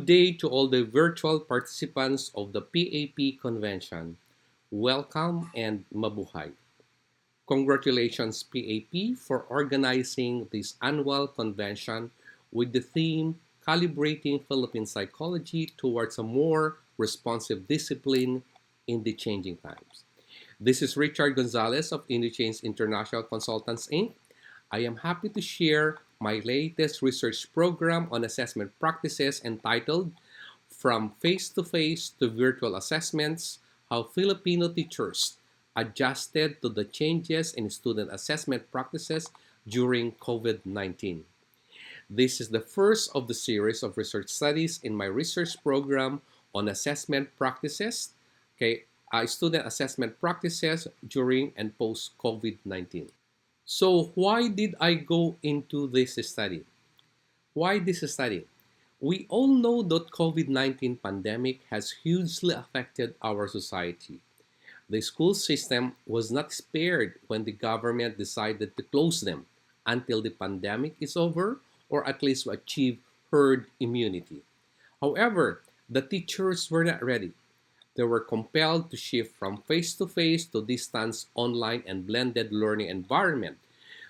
Good day to all the virtual participants of the PAP Convention. Welcome and mabuhay. Congratulations PAP for organizing this annual convention with the theme Calibrating Philippine Psychology Towards a More Responsive Discipline in the Changing Times. This is Richard Gonzalez of IndoChange International Consultants Inc. I am happy to share my latest research program on assessment practices entitled From Face-to-Face to Virtual Assessments, How Filipino Teachers Adjusted to the Changes in Student Assessment Practices During COVID-19. This is the first of the series of research studies in my research program on assessment practices, student assessment practices during and post-COVID-19. So why did I go into this study? Why this study? We all know that COVID-19 pandemic has hugely affected our society. The school system was not spared when the government decided to close them until the pandemic is over or at least to achieve herd immunity. However, the teachers were not ready. They were compelled to shift from face-to-face to distance online and blended learning environment.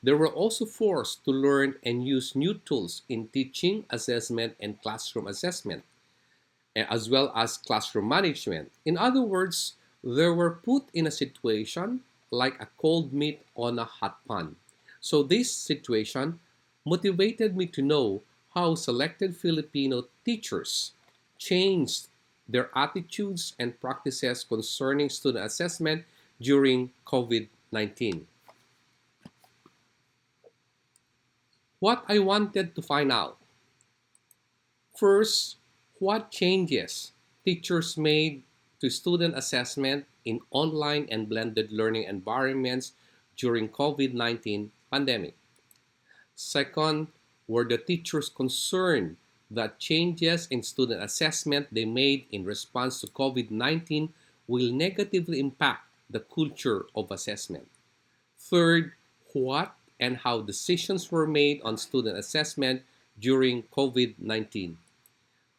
They were also forced to learn and use new tools in teaching, assessment, and classroom assessment, as well as classroom management. In other words, they were put in a situation like a cold meat on a hot pan. So this situation motivated me to know how selected Filipino teachers changed their attitudes and practices concerning student assessment during COVID-19. What I wanted to find out. First, what changes teachers made to student assessment in online and blended learning environments during COVID-19 pandemic. Second, were the teachers concerned that changes in student assessment they made in response to COVID-19 will negatively impact the culture of assessment. Third, what and how decisions were made on student assessment during COVID-19.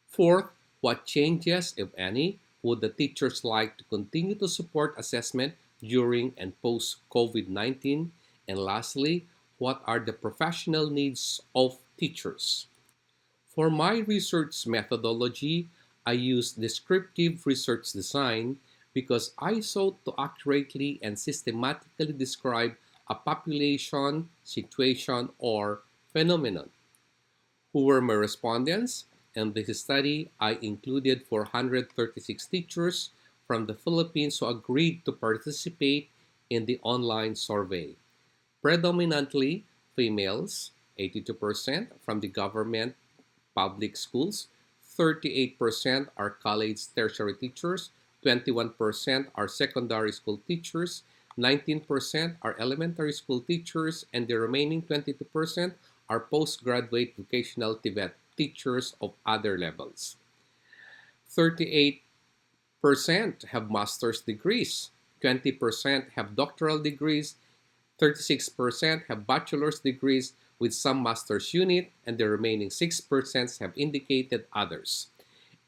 Fourth, what changes, if any, would the teachers like to continue to support assessment during and post-COVID-19? And lastly, what are the professional needs of teachers? For my research methodology, I used descriptive research design because I sought to accurately and systematically describe a population, situation, or phenomenon. Who were my respondents? In this study, I included 436 teachers from the Philippines who agreed to participate in the online survey. Predominantly females, 82% from the government public schools, 38% are college tertiary teachers, 21% are secondary school teachers, 19% are elementary school teachers, and the remaining 22% are postgraduate vocational TVET teachers of other levels. 38% have master's degrees, 20% have doctoral degrees, 36% have bachelor's degrees with some master's unit, and the remaining 6% have indicated others.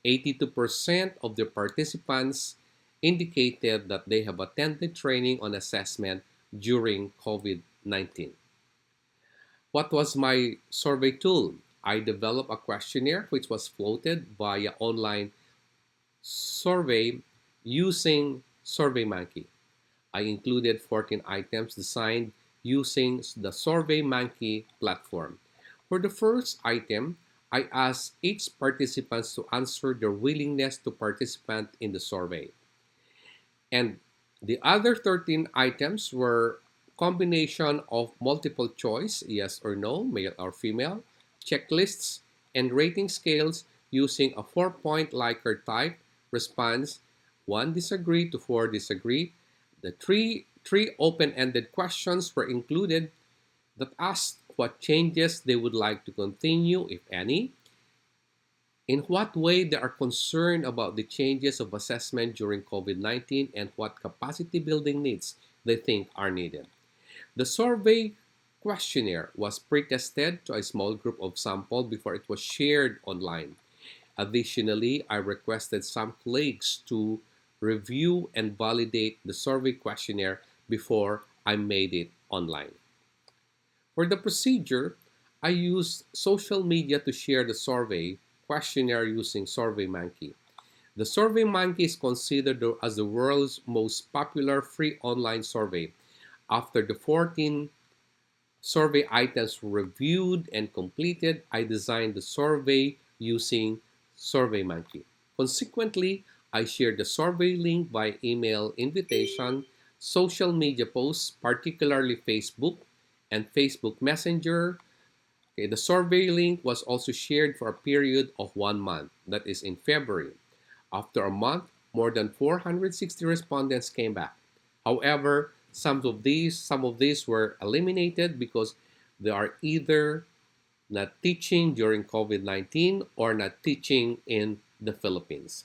82% of the participants indicated that they have attended training on assessment during COVID-19. What was my survey tool? I developed a questionnaire which was floated via online survey using SurveyMonkey. I included 14 items designed using the SurveyMonkey platform. For the first item, I asked each participant to answer their willingness to participate in the survey. And the other 13 items were combination of multiple choice, yes or no, male or female, checklists, and rating scales using a 4-point Likert type response, 1 disagree to 4 disagree. The three open-ended questions were included that asked what changes they would like to continue, if any, in what way they are concerned about the changes of assessment during COVID-19, and what capacity building needs they think are needed. The survey questionnaire was pre-tested to a small group of sample before it was shared online. Additionally, I requested some colleagues to review and validate the survey questionnaire before I made it online. For the procedure, I used social media to share the survey questionnaire using SurveyMonkey. The SurveyMonkey is considered as the world's most popular free online survey. After the 14 survey items were reviewed and completed, I designed the survey using SurveyMonkey. Consequently, I shared the survey link by email invitation, social media posts, particularly Facebook and Facebook Messenger. Okay, the survey link was also shared for a period of 1 month, that is in February. After a month, more than 460 respondents came back. However, some of these were eliminated because they are either not teaching during COVID-19 or not teaching in the Philippines.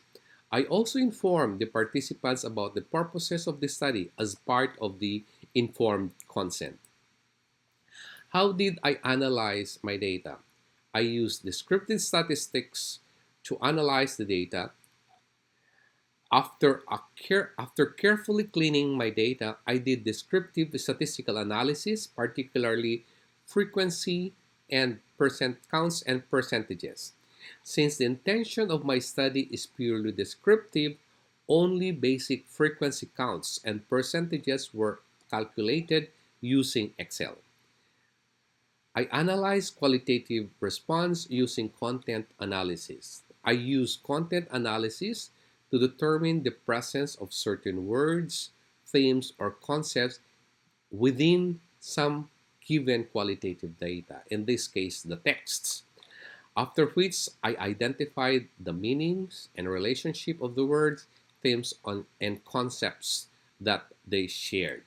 I also informed the participants about the purposes of the study as part of the informed consent. How did I analyze my data? I used descriptive statistics to analyze the data. After carefully cleaning my data, I did descriptive statistical analysis, particularly frequency and percent counts and percentages. Since the intention of my study is purely descriptive, only basic frequency counts and percentages were calculated using Excel. I analyze qualitative response using content analysis. I use content analysis to determine the presence of certain words, themes, or concepts within some given qualitative data, in this case, the texts. After which I identified the meanings and relationship of the words, themes, and concepts that they shared.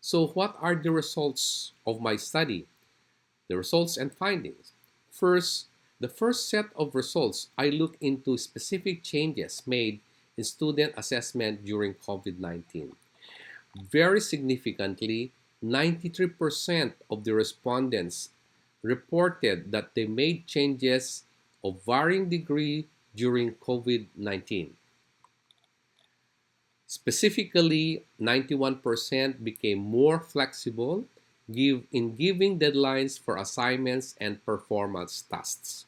So, what are the results of my study? The results and findings. First, the first set of results, I look into specific changes made in student assessment during COVID-19. Very significantly, 93% of the respondents reported that they made changes of varying degree during COVID-19. Specifically, 91% became more flexible in giving deadlines for assignments and performance tasks.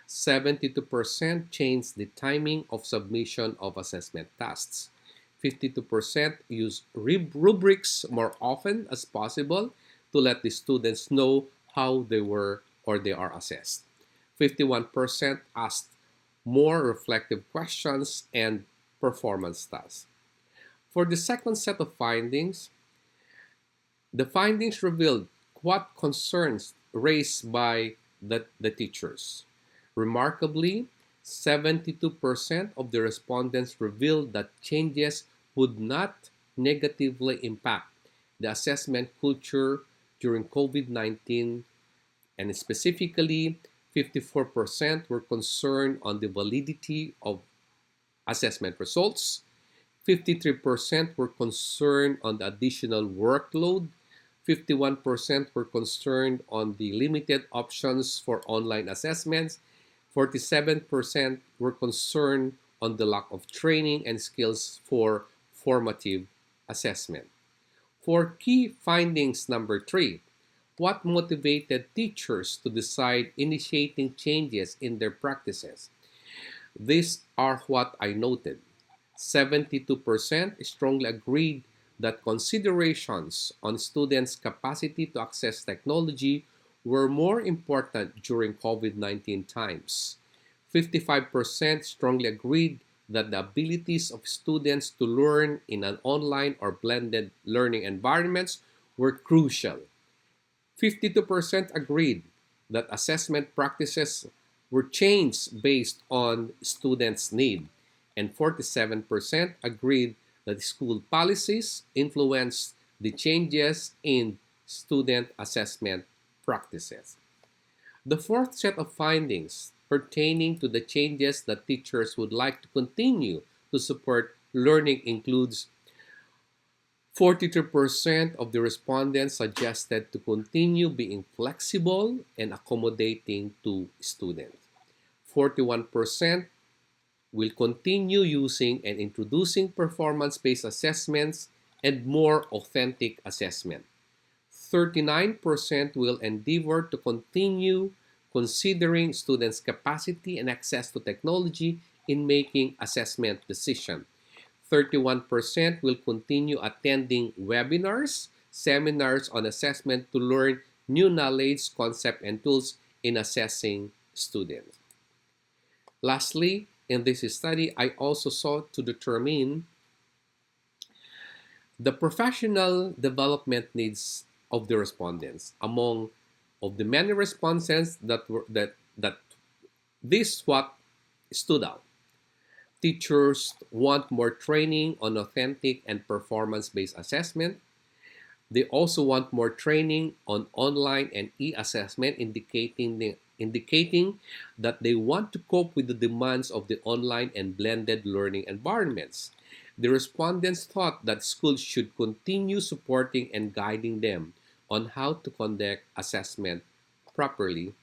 72% changed the timing of submission of assessment tasks. 52% used rubrics more often as possible to let the students know how they were or they are assessed. 51% asked more reflective questions and performance tasks. For the second set of findings, the findings revealed what concerns raised by the teachers. Remarkably, 72% of the respondents revealed that changes would not negatively impact the assessment culture during COVID-19, and specifically, 54% were concerned on the validity of assessment results, 53% were concerned on the additional workload, 51% were concerned on the limited options for online assessments, 47% were concerned on the lack of training and skills for formative assessment. For key findings number 3, what motivated teachers to decide initiating changes in their practices? These are what I noted. 72% strongly agreed that considerations on students' capacity to access technology were more important during COVID-19 times. 55% strongly agreed that the abilities of students to learn in an online or blended learning environments were crucial. 52% agreed that assessment practices were changed based on students' need, and 47% agreed that school policies influenced the changes in student assessment practices. The fourth set of findings pertaining to the changes that teachers would like to continue to support learning includes 42% of the respondents suggested to continue being flexible and accommodating to students. 41% will continue using and introducing performance-based assessments and more authentic assessment. 39% will endeavor to continue considering students' capacity and access to technology in making assessment decisions. 31% will continue attending webinars, seminars on assessment to learn new knowledge, concepts, and tools in assessing students. Lastly, in this study, I also sought to determine the professional development needs of the respondents. Among of the many responses that this what stood out. Teachers want more training on authentic and performance-based assessment. They also want more training on online and e-assessment, indicating that they want to cope with the demands of the online and blended learning environments. The respondents thought that schools should continue supporting and guiding them on how to conduct assessment properly.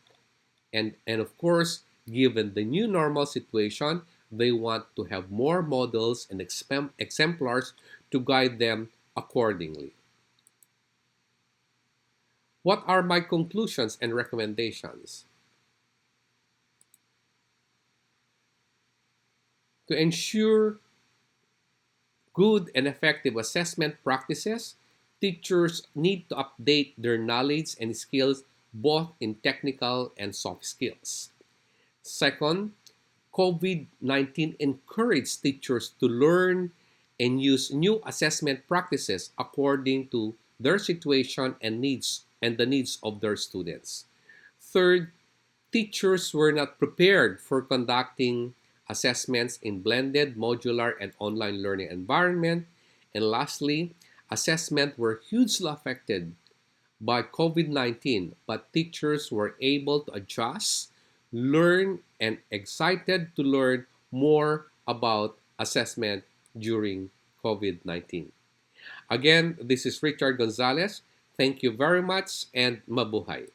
And of course, given the new normal situation, they want to have more models and exemplars to guide them accordingly. What are my conclusions and recommendations? To ensure good and effective assessment practices, teachers need to update their knowledge and skills both in technical and soft skills. Second, COVID-19 encouraged teachers to learn and use new assessment practices according to their situation and needs and the needs of their students. Third, teachers were not prepared for conducting assessments in blended, modular, and online learning environment. And lastly, assessment were hugely affected by COVID-19, but teachers were able to adjust, learn, and excited to learn more about assessment during COVID-19. Again, this is Richard Gonzalez. Thank you very much and mabuhay.